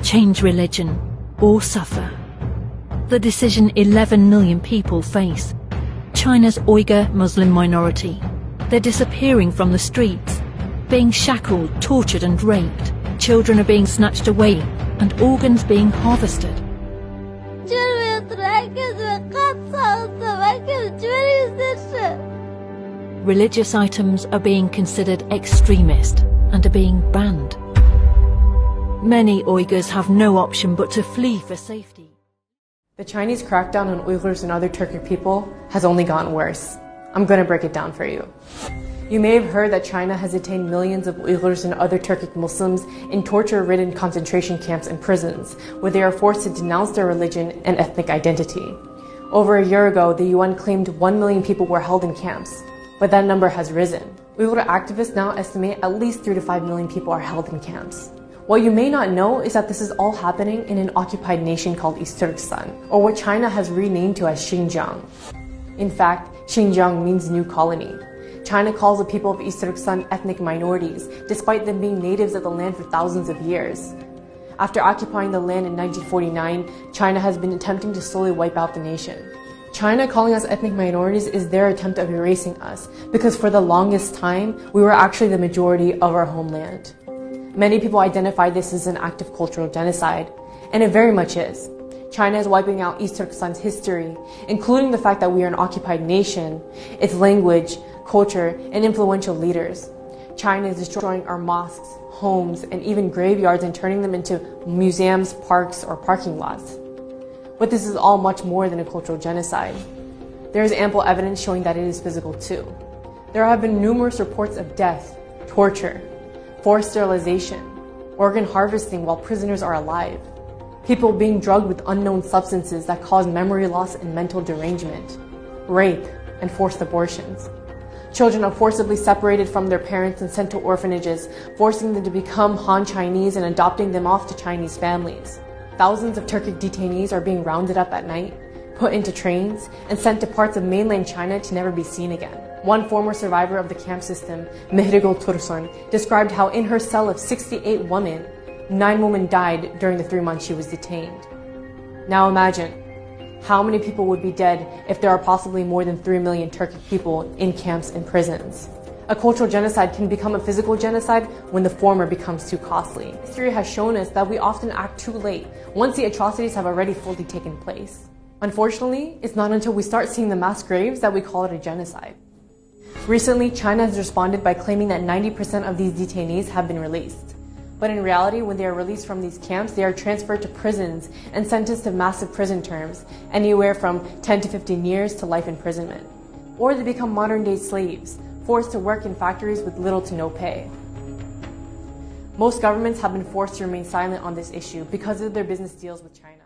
change religion, or suffer. The decision 11 million people face. China's Uyghur Muslim minority. They're disappearing from the streets, being shackled, tortured and raped. Children are being snatched away and organs being harvested. Religious items are being considered extremist and are being banned. Many Uyghurs have no option but to flee for safety. The Chinese crackdown on Uyghurs and other Turkic people has only gotten worse. I'm going to break it down for you. You may have heard that China has detained millions of Uyghurs and other Turkic Muslims in torture-ridden concentration camps and prisons, where they are forced to denounce their religion and ethnic identity. Over a year ago, the UN claimed 1 million people were held in camps, but that number has risen. Uyghur activists now estimate at least 3 to 5 million people are held in camps. What you may not know is that this is all happening in an occupied nation called East Turkestan, or what China has renamed to as Xinjiang. In fact, Xinjiang means new colony. China calls the people of East Turkestan ethnic minorities, despite them being natives of the land for thousands of years. After occupying the land in 1949, China has been attempting to slowly wipe out the nation. China calling us ethnic minorities is their attempt of erasing us, because for the longest time, we were actually the majority of our homeland. Many people identify this as an act of cultural genocide, and it very much is. China is wiping out East Turkestan's history, including the fact that we are an occupied nation, its language, culture, and influential leaders. China is destroying our mosques, homes, and even graveyards and turning them into museums, parks, or parking lots. But this is all much more than a cultural genocide. There is ample evidence showing that it is physical too. There have been numerous reports of death, torture, forced sterilization, organ harvesting while prisoners are alive, people being drugged with unknown substances that cause memory loss and mental derangement, rape, and forced abortions. Children are forcibly separated from their parents and sent to orphanages, forcing them to become Han Chinese and adopting them off to Chinese families. Thousands of Turkic detainees are being rounded up at night, put into trains, and sent to parts of mainland China to never be seen again. One former survivor of the camp system, Mehrigul Tursun, described how in her cell of 68 women, 9 women died during the 3 months she was detained. Now imagine, how many people would be dead if there are possibly more than 3 million Turkic people in camps and prisons? A cultural genocide can become a physical genocide when the former becomes too costly. History has shown us that we often act too late, once the atrocities have already fully taken place. Unfortunately, it's not until we start seeing the mass graves that we call it a genocide. Recently, China has responded by claiming that 90% of these detainees have been released. But in reality, when they are released from these camps, they are transferred to prisons and sentenced to massive prison terms, anywhere from 10 to 15 years to life imprisonment. Or they become modern-day slaves, forced to work in factories with little to no pay. Most governments have been forced to remain silent on this issue because of their business deals with China.